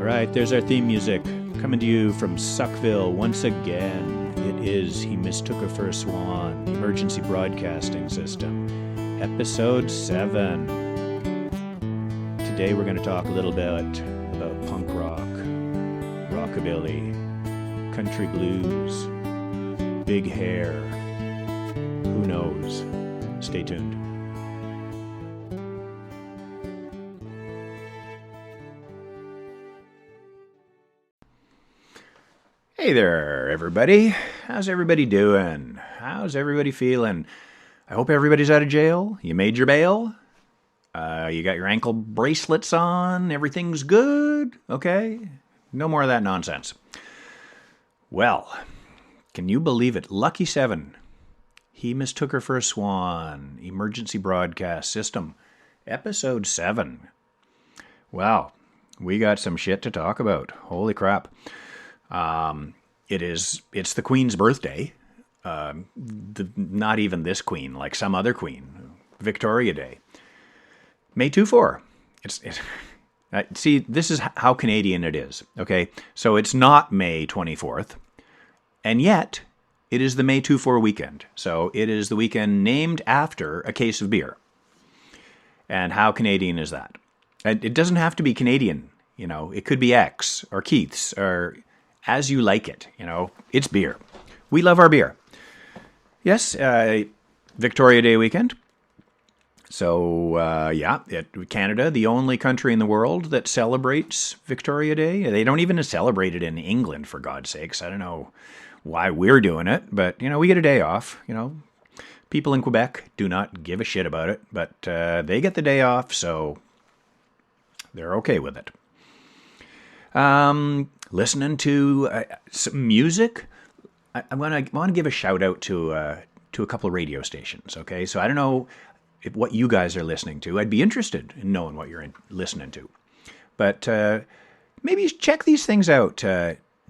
All right, there's our theme music coming to you from Suckville once again. It is He Mistook Her for a Swan, the Emergency Broadcasting System, Episode 7. Today we're going to talk a little bit about punk rock, rockabilly, country blues, big hair. Who knows? Stay tuned. Hey there, everybody. How's everybody doing? How's everybody feeling? I hope everybody's out of jail. You made your bail. You got your ankle bracelets on. Everything's good. Okay? No more of that nonsense. Well, can you believe it? Lucky 7. He Mistook Her for a Swan. Emergency Broadcast System. Episode 7. Wow. We got some shit to talk about. Holy crap. It's the Queen's birthday. Not even this Queen, like some other Queen. Victoria Day. May 2-4. See, this is how Canadian it is, okay? So it's not May 24th, and yet it is the May 2-4 weekend. So it is the weekend named after a case of beer. And how Canadian is that? It doesn't have to be Canadian, you know. It could be X or Keith's or as you like it, you know. It's beer. We love our beer. Yes, Victoria Day weekend. So, Canada, the only country in the world that celebrates Victoria Day. They don't even celebrate it in England, for God's sakes. I don't know why we're doing it, but, you know, we get a day off, you know. People in Quebec do not give a shit about it, but they get the day off, so they're okay with it. Listening to some music. I want to give a shout out to a couple of radio stations. Okay, so I don't know what you guys are listening to. I'd be interested in knowing what you're listening to, but maybe check these things out.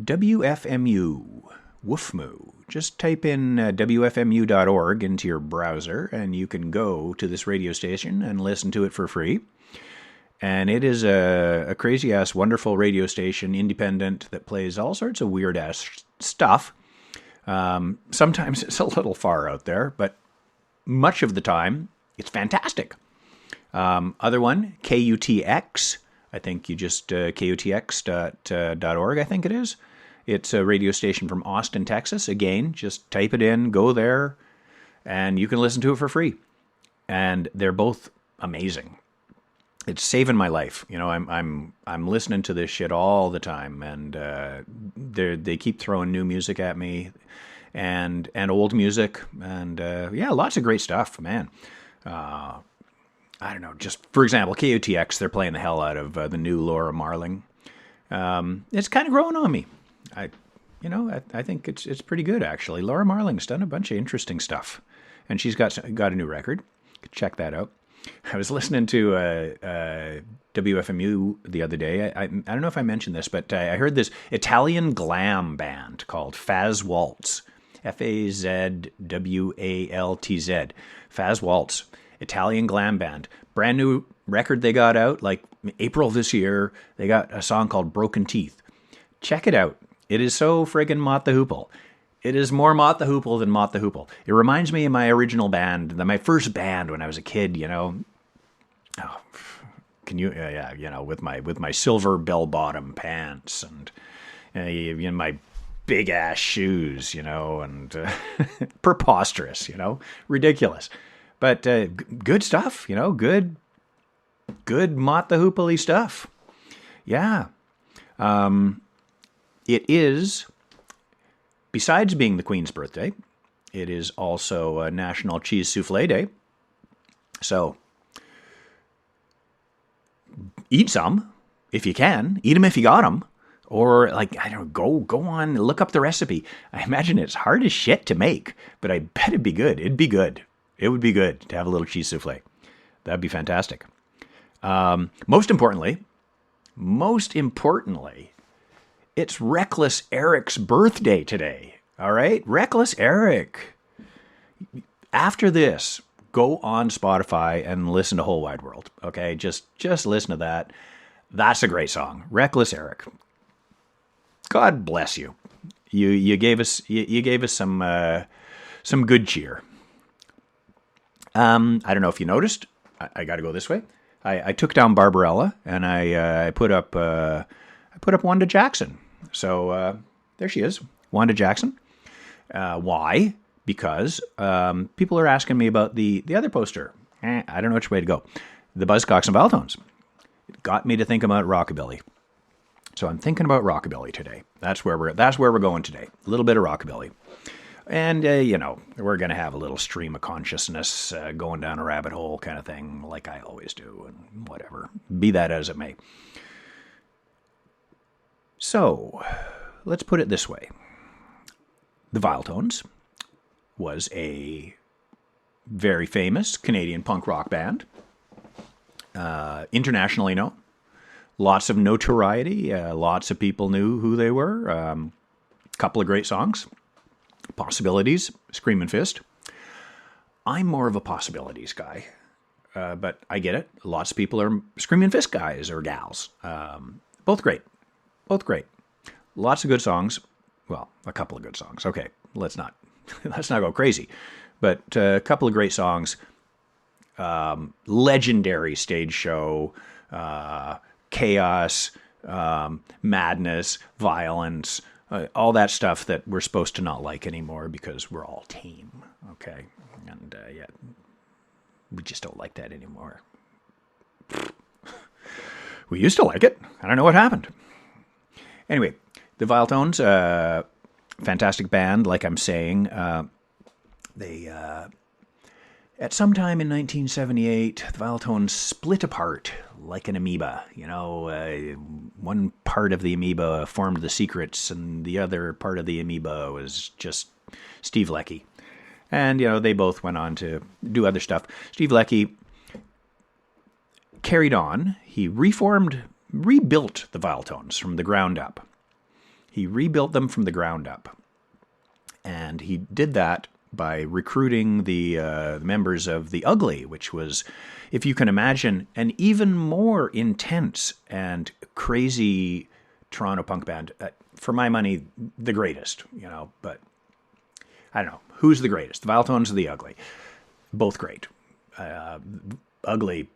WFMU, Woofmoo. Just type in wfmu.org into your browser, and you can go to this radio station and listen to it for free. And it is a crazy-ass, wonderful radio station, independent, that plays all sorts of weird-ass stuff. Sometimes it's a little far out there, but much of the time, it's fantastic. Other one, KUTX. I think you just, KUTX.org, I think it is. It's a radio station from Austin, Texas. Again, just type it in, go there, and you can listen to it for free. And they're both amazing. It's saving my life. You know, I'm listening to this shit all the time, and they keep throwing new music at me, and old music, and lots of great stuff, man. I don't know. Just for example, KUTX, they're playing the hell out of the new Laura Marling. It's kind of growing on me. I think it's pretty good actually. Laura Marling's done a bunch of interesting stuff, and she's got a new record. Check that out. I was listening to WFMU the other day. I don't know if I mentioned this, but I heard this Italian glam band called Faz Waltz. Fazwaltz. Faz Waltz. Italian glam band. Brand new record they got out, like April this year. They got a song called Broken Teeth. Check it out. It is so friggin' Mott the Hoople. It is more Mott the Hoople than Mott the Hoople. It reminds me of my original band, my first band when I was a kid, you know. Oh, can you, with my silver bell-bottom pants and my big-ass shoes, you know, and preposterous, you know, ridiculous. But good stuff, you know, good Mott the Hoople-y stuff. Yeah. It is... Besides being the Queen's birthday, it is also National Cheese Soufflé Day. So, eat some if you can. Eat them if you got them. Or, like, I don't know, go on, look up the recipe. I imagine it's hard as shit to make, but I bet it'd be good. It'd be good. It would be good to have a little cheese soufflé. That'd be fantastic. Most importantly, it's Reckless Eric's birthday today. All right? Reckless Eric. After this, go on Spotify and listen to Whole Wide World. Okay? Just listen to that. That's a great song. Reckless Eric. God bless you. You gave us some good cheer. I don't know if you noticed. I got to go this way. I took down Barbarella and I put up Wanda Jackson. So there she is, Wanda Jackson. Why? Because people are asking me about the other poster. I don't know which way to go. The Buzzcocks and Viletones. It got me to think about rockabilly. So I'm thinking about rockabilly today. That's where we're going today. A little bit of rockabilly. And, we're going to have a little stream of consciousness going down a rabbit hole kind of thing, like I always do, and whatever. Be that as it may. So, let's put it this way. The Viletones was a very famous Canadian punk rock band, internationally known. Lots of notoriety. Lots of people knew who they were. A couple of great songs. Possibilities, Screamin' Fist. I'm more of a Possibilities guy, but I get it. Lots of people are Screamin' Fist guys or gals. Both great. Lots of good songs. Well, a couple of good songs. Okay, let's not go crazy, but a couple of great songs. Legendary stage show. Chaos, madness, violence, all that stuff that we're supposed to not like anymore because we're all tame, okay? And we just don't like that anymore. We used to like it. I don't know what happened. Anyway, the Viletones, fantastic band, like I'm saying. They at some time in 1978, the Viletones split apart like an amoeba. One part of the amoeba formed the Secrets, and the other part of the amoeba was just Steve Leckie. And, they both went on to do other stuff. Steve Leckie carried on. He rebuilt the Viletones from the ground up. He rebuilt them from the ground up. And he did that by recruiting the members of The Ugly, which was, if you can imagine, an even more intense and crazy Toronto punk band. For my money, the greatest, but I don't know. Who's the greatest? The Viletones or The Ugly? Both great. Ugly,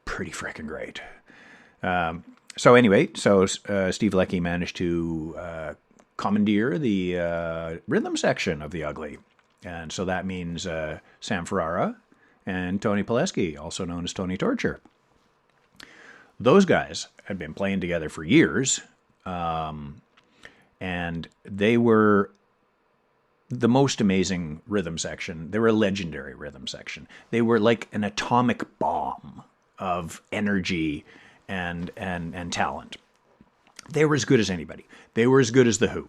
pretty freaking great. So Steve Leckie managed to commandeer the rhythm section of The Ugly. And so that means Sam Ferrara and Tony Pileski, also known as Tony Torture. Those guys had been playing together for years, and they were the most amazing rhythm section. They were a legendary rhythm section. They were like an atomic bomb of energy and talent. They were as good as anybody. They were as good as The Who.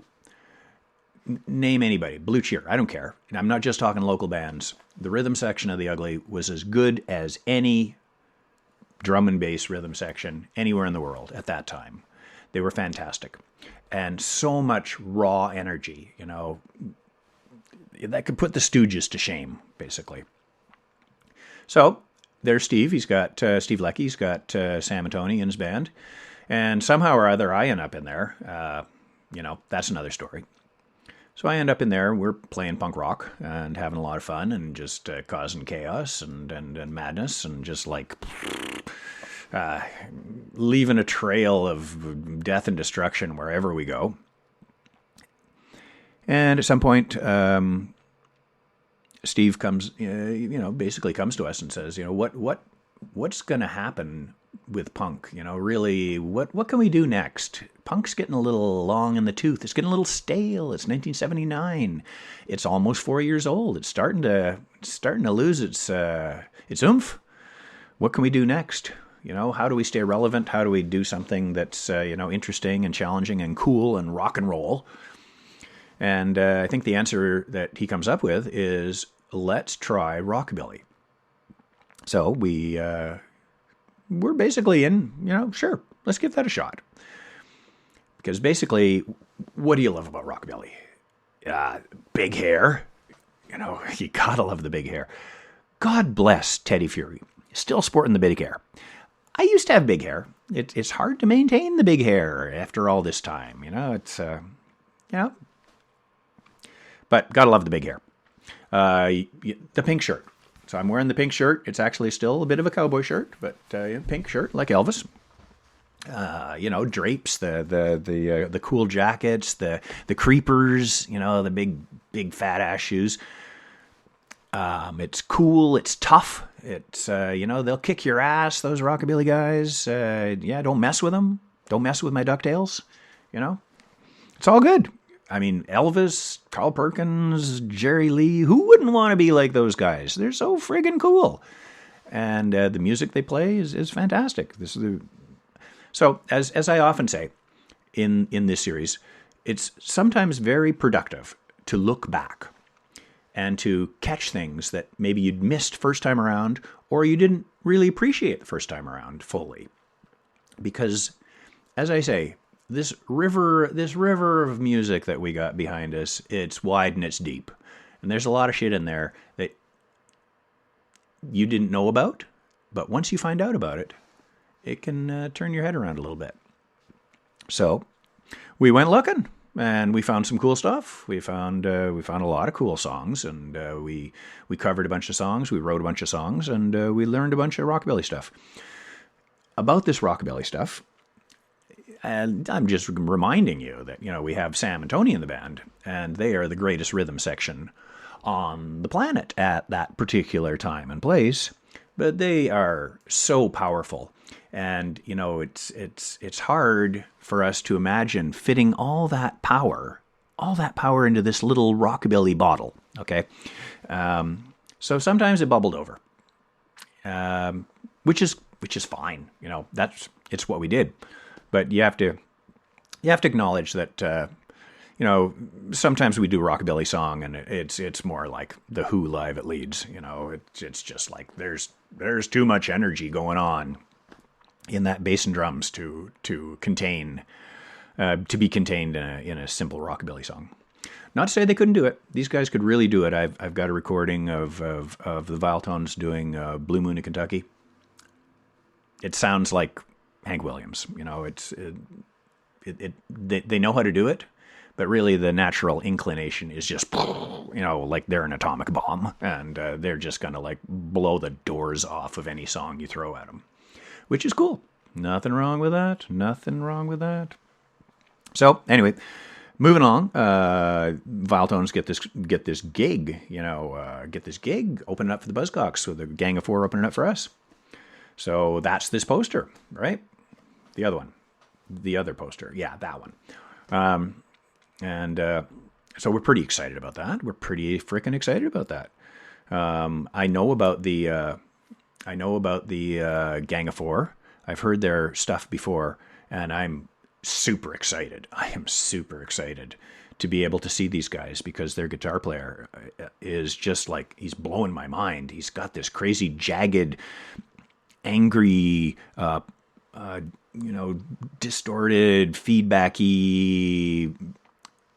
Name anybody, Blue Cheer, I don't care. And I'm not just talking local bands. The rhythm section of The Ugly was as good as any drum and bass rhythm section anywhere in the world at that time. They were fantastic. And so much raw energy, that could put the Stooges to shame, basically. So, there's Steve. He's got Steve Leckie. He's got Sam and Tony in his band. And somehow or other, I end up in there. That's another story. So I end up in there, we're playing punk rock and having a lot of fun and just causing chaos and madness and just like leaving a trail of death and destruction wherever we go. And at some point, Steve comes, basically comes to us and says, what's going to happen with punk? Really, what can we do next? Punk's getting a little long in the tooth. It's getting a little stale. It's 1979. It's almost 4 years old. It's starting to lose its oomph. What can we do next? How do we stay relevant? How do we do something that's interesting and challenging and cool and rock and roll? And I think the answer that he comes up with is, let's try rockabilly. So we're basically in, sure, let's give that a shot. Because basically, what do you love about rockabilly? Big hair. You gotta love the big hair. God bless Teddy Fury. Still sporting the big hair. I used to have big hair. it's hard to maintain the big hair after all this time. It's but gotta love the big hair. The pink shirt. So I'm wearing the pink shirt. It's actually still a bit of a cowboy shirt, but pink shirt like Elvis. Drapes, the cool jackets, the creepers, the big fat ass shoes. It's cool. It's tough. It's they'll kick your ass. Those rockabilly guys. Don't mess with them. Don't mess with my DuckTales. It's all good. I mean, Elvis, Carl Perkins, Jerry Lee, who wouldn't want to be like those guys? They're so friggin' cool. And the music they play is fantastic. So, as I often say in this series, it's sometimes very productive to look back and to catch things that maybe you'd missed first time around or you didn't really appreciate the first time around fully. Because, as I say, this river of music that we got behind us, it's wide and it's deep. And there's a lot of shit in there that you didn't know about, but once you find out about it, it can turn your head around a little bit. So we went looking, and we found some cool stuff. We found a lot of cool songs, and we covered a bunch of songs. We wrote a bunch of songs, and we learned a bunch of rockabilly stuff. About this rockabilly stuff, and I'm just reminding you that, we have Sam and Tony in the band, and they are the greatest rhythm section on the planet at that particular time and place. But they are so powerful. And, it's hard for us to imagine fitting all that power into this little rockabilly bottle. Okay. So sometimes it bubbled over, which is fine. It's what we did. But you have to acknowledge that, sometimes we do a rockabilly song and it's more like the Who live at Leeds. It's just like there's too much energy going on in that bass and drums to contain, to be contained in a simple rockabilly song. Not to say they couldn't do it. These guys could really do it. I've got a recording of the Viletones doing Blue Moon in Kentucky. It sounds like Hank Williams. They know how to do it, but really the natural inclination is just, like they're an atomic bomb, and they're just going to like blow the doors off of any song you throw at them, which is cool. Nothing wrong with that. Nothing wrong with that. So anyway, moving on, Viletones get this gig, open it up for the Buzzcocks with a gang of four opening up for us. So that's this poster, right? The other one. The other poster. Yeah, that one. So we're pretty excited about that. We're pretty freaking excited about that. I know about the Gang of Four. I've heard their stuff before, and I'm super excited. I am super excited to be able to see these guys because their guitar player is just like, he's blowing my mind. He's got this crazy, jagged, angry, distorted, feedbacky,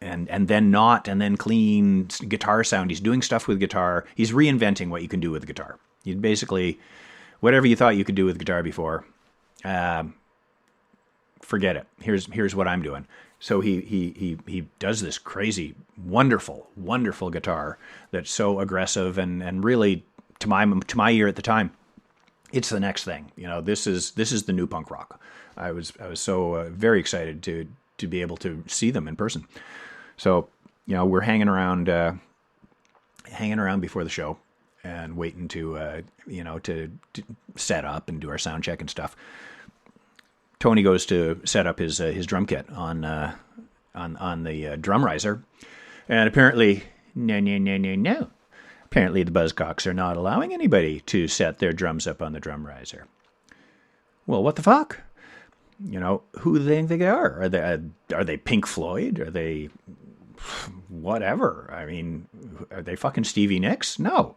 and then not, and then clean guitar sound. He's doing stuff with guitar. He's reinventing what you can do with guitar. You basically, whatever you thought you could do with guitar before, forget it. Here's what I'm doing. So he does this crazy, wonderful, wonderful guitar that's so aggressive and really, to my ear at the time, it's the next thing. This is the new punk rock. I was so very excited to be able to see them in person. So we're hanging around before the show and waiting to set up and do our sound check and stuff. Tony goes to set up his drum kit on the drum riser, and apparently no. Apparently the Buzzcocks are not allowing anybody to set their drums up on the drum riser. Well, what the fuck? Who do they think they are? Are they Pink Floyd? Are they whatever? I mean, are they fucking Stevie Nicks? No.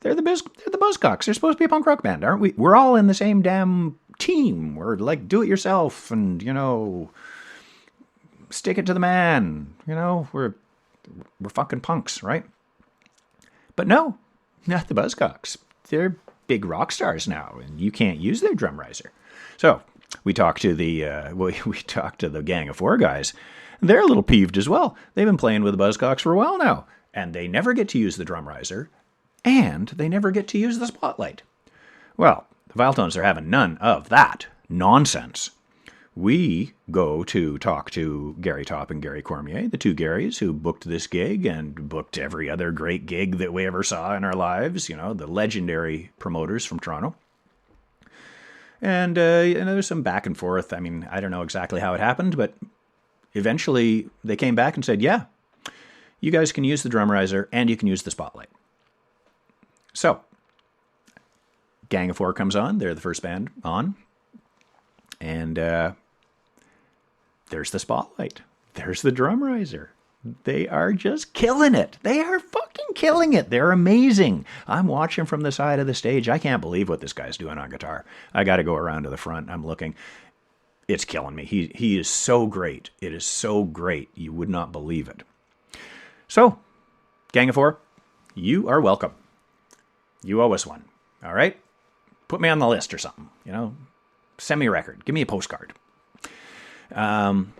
They're the Buzzcocks. They're supposed to be a punk rock band, aren't we? We're all in the same damn team. We're like do it yourself and stick it to the man. We're fucking punks, right? But no, not the Buzzcocks. They're big rock stars now, and you can't use their drum riser. So We talked to the we talked to the Gang of Four guys. They're a little peeved as well. They've been playing with the Buzzcocks for a while now, and they never get to use the drum riser, and they never get to use the spotlight. Well, the Viletones are having none of that nonsense. We go to talk to Gary Topp and Gary Cormier, the two Garys who booked this gig and booked every other great gig that we ever saw in our lives, the legendary promoters from Toronto. And there's some back and forth. I mean, I don't know exactly how it happened, but eventually they came back and said, yeah, you guys can use the drum riser and you can use the spotlight. So, Gang of Four comes on. They're the first band on. And there's the spotlight. There's the drum riser. They are just killing it. They are fucking killing it. They're amazing. I'm watching from the side of the stage. I can't believe what this guy's doing on guitar. I got to go around to the front. I'm looking. It's killing me. He is so great. It is so great. You would not believe it. So, Gang of Four, you are welcome. You owe us one. All right? Put me on the list or something. Send me a record. Give me a postcard. Then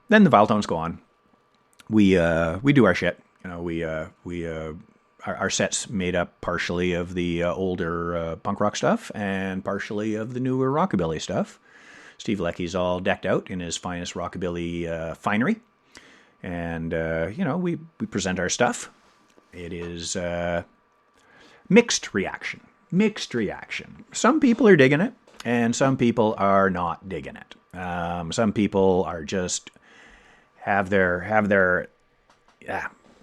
the Viletones go on. We do our shit. Our set's made up partially of the older punk rock stuff and partially of the newer rockabilly stuff. Steve Lecky's all decked out in his finest rockabilly finery, and we present our stuff. It is mixed reaction. Mixed reaction. Some people are digging it, and some people are not digging it. Some people are just have their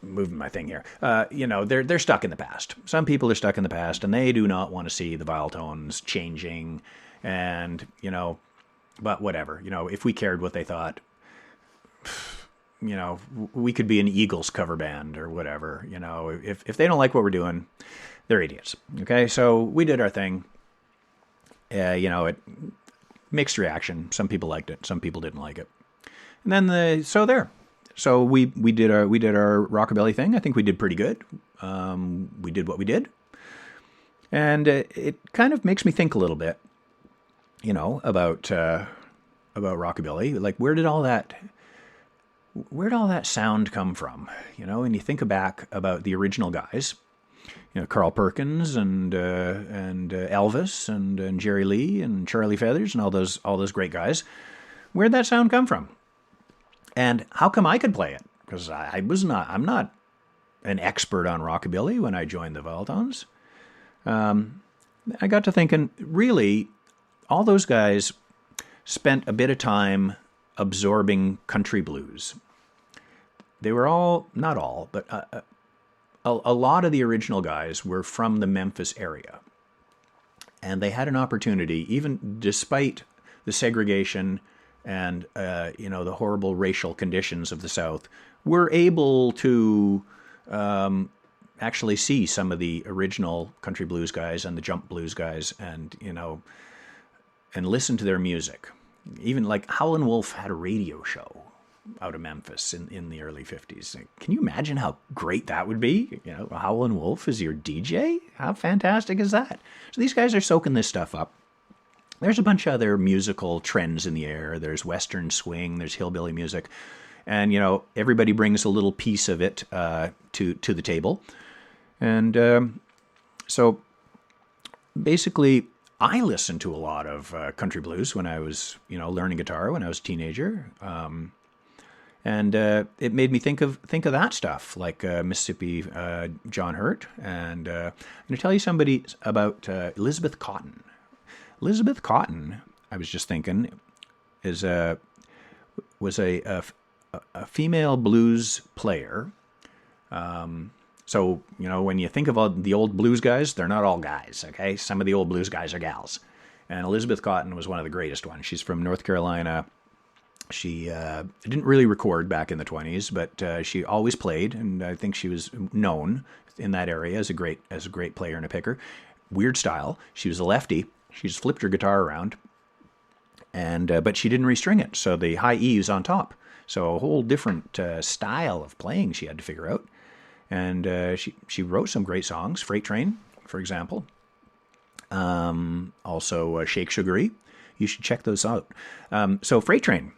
moving my thing here. They're stuck in the past. Some people are stuck in the past, and they do not want to see the Viletones changing. And but whatever. If we cared what they thought, we could be an Eagles cover band or whatever. If they don't like what we're doing, they're idiots. Okay, so we did our thing. It mixed reaction. Some people liked it. Some people didn't like it. And then So we did our rockabilly thing. I think we did pretty good. We did what we did, and it kind of makes me think a little bit, about rockabilly. Like, where did all that sound come from? And you think back about the original guys, Carl Perkins and Elvis and Jerry Lee and Charlie Feathers and all those great guys. Where'd that sound come from? And how come I could play it? Because I'm not an expert on rockabilly when I joined the Viletones. I got to thinking, really, all those guys spent a bit of time absorbing country blues. They were all, not all, but a lot of the original guys were from the Memphis area. And they had an opportunity, even despite the segregation and the horrible racial conditions of the South, were able to actually see some of the original country blues guys and the jump blues guys, and and listen to their music. Even like Howlin' Wolf had a radio show out of Memphis in the early 50s. Can you imagine how great that would be? Howlin' Wolf is your DJ? How fantastic is that? So these guys are soaking this stuff up. There's a bunch of other musical trends in the air. There's Western swing, there's hillbilly music. And, everybody brings a little piece of it to the table. And so basically, I listened to a lot of country blues when I was, learning guitar when I was a teenager. And it made me think of that stuff, like Mississippi John Hurt. And I'm going to tell you somebody about Elizabeth Cotton. Elizabeth Cotton, I was just thinking, was a female blues player. So, when you think of all the old blues guys, they're not all guys, okay? Some of the old blues guys are gals. And Elizabeth Cotton was one of the greatest ones. She's from North Carolina. She didn't really record back in the 20s, but she always played, and I think she was known in that area as a great player and a picker. Weird style. She was a lefty. She just flipped her guitar around, and but she didn't restring it, so the high E is on top. So a whole different style of playing she had to figure out. And she wrote some great songs, Freight Train, for example. Also Shake Sugaree, You should check those out. So Freight Train,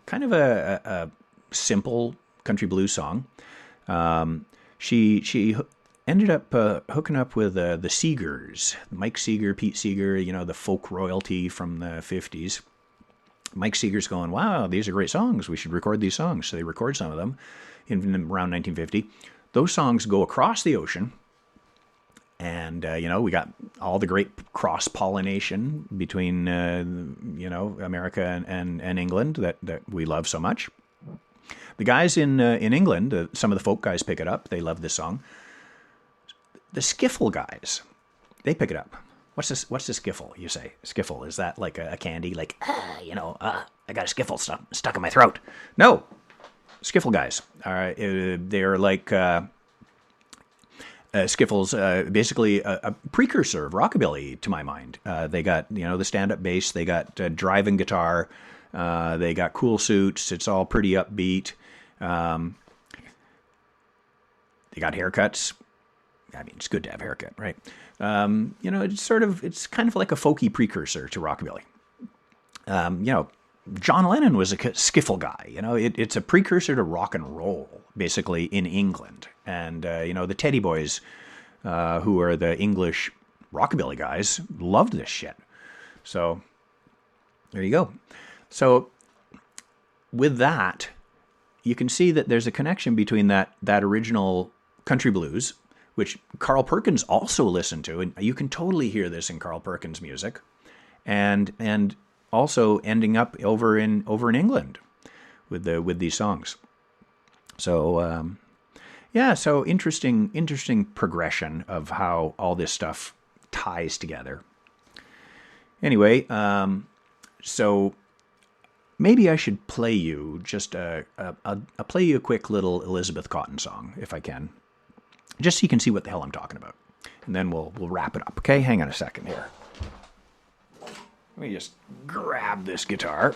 kind of a simple country blues song. She ended up hooking up with the Seegers, Mike Seeger, Pete Seeger, the folk royalty from the 50s. Mike Seeger's going, wow, these are great songs. We should record these songs. So they record some of them in around 1950. Those songs go across the ocean. And, we got all the great cross-pollination between, America and England that we love so much. The guys in England, some of the folk guys pick it up. They love this song. The skiffle guys, they pick it up. What's this skiffle, you say? Skiffle, is that like a candy? Like, I got a skiffle stuck in my throat. No, skiffle guys. They're like skiffles, basically a precursor of rockabilly, to my mind. They got, the stand-up bass. They got driving guitar. They got cool suits. It's all pretty upbeat. They got haircuts. I mean, it's good to have a haircut, right? It's kind of like a folky precursor to rockabilly. John Lennon was a skiffle guy. It's a precursor to rock and roll, basically, in England. And, the Teddy Boys, who are the English rockabilly guys, loved this shit. So, there you go. So, with that, you can see that there's a connection between that original country blues, which Carl Perkins also listened to, and you can totally hear this in Carl Perkins' music, and also ending up over in England with these songs. So so interesting progression of how all this stuff ties together. Anyway, so maybe I should play you just I'll play you a quick little Elizabeth Cotten song if I can. Just so you can see what the hell I'm talking about. And then we'll wrap it up, okay? Hang on a second here. Let me just grab this guitar.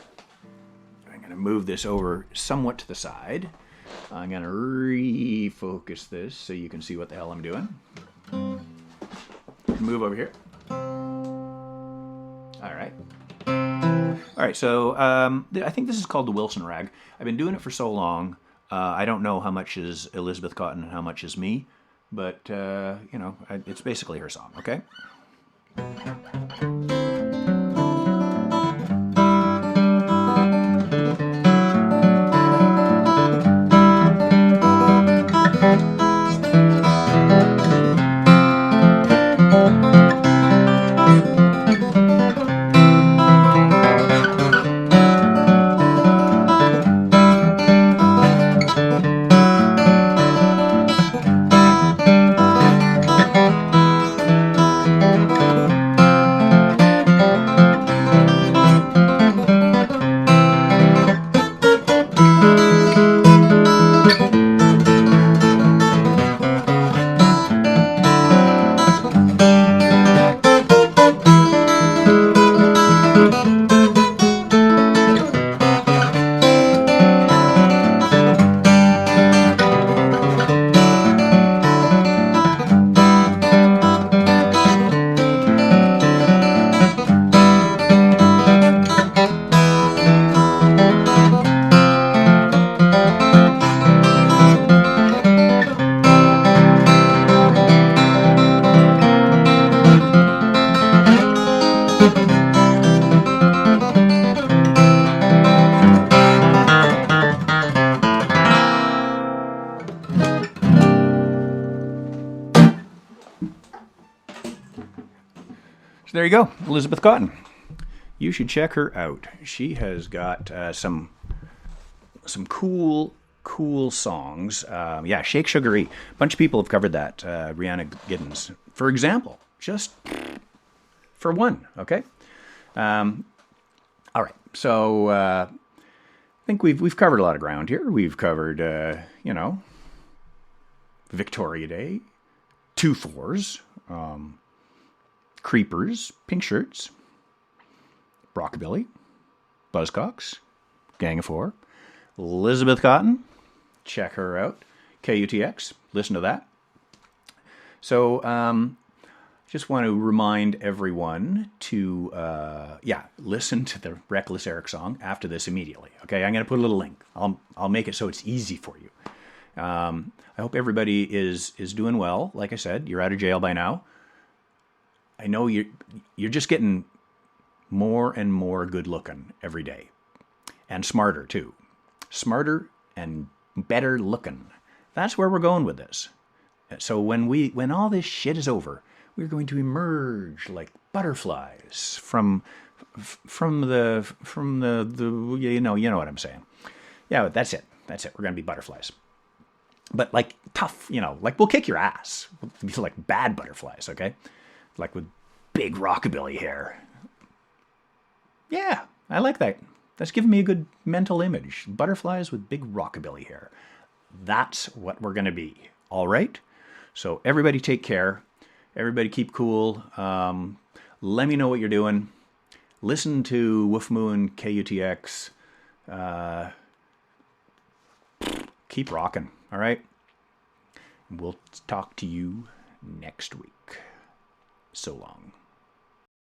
I'm going to move this over somewhat to the side. I'm going to refocus this so you can see what the hell I'm doing. Move over here. All right. All right, so I think this is called the Wilson Rag. I've been doing it for so long. I don't know how much is Elizabeth Cotten and how much is me. But, it's basically her song, okay? So there you go, Elizabeth Cotten. You should check her out. She has got some cool songs. Shake Sugaree. A bunch of people have covered that. Rihanna Giddens, for example, just for one. Okay. All right. So I think we've covered a lot of ground here. We've covered Victoria Day, 2/4s, Creepers, Pink Shirts, Rockabilly, Buzzcocks, Gang of Four, Elizabeth Cotten, check her out, KUTX, listen to that. So, just want to remind everyone to, listen to the Reckless Eric song after this immediately. Okay, I'm going to put a little link. I'll make it so it's easy for you. I hope everybody is doing well. Like I said, you're out of jail by now. I know you're just getting more and more good looking every day, and smarter too. Smarter and better looking. That's where we're going with this. So when all this shit is over, we're going to emerge like butterflies from the you know what I'm saying. Yeah, that's it. That's it. We're going to be butterflies. But like tough, like we'll kick your ass. We'll be like bad butterflies, okay? Like with big rockabilly hair. Yeah, I like that. That's giving me a good mental image. Butterflies with big rockabilly hair. That's what we're going to be. All right? So everybody take care. Everybody keep cool. Let me know what you're doing. Listen to Wolf Moon, KUTX. Keep rocking. All right? We'll talk to you next week. So long.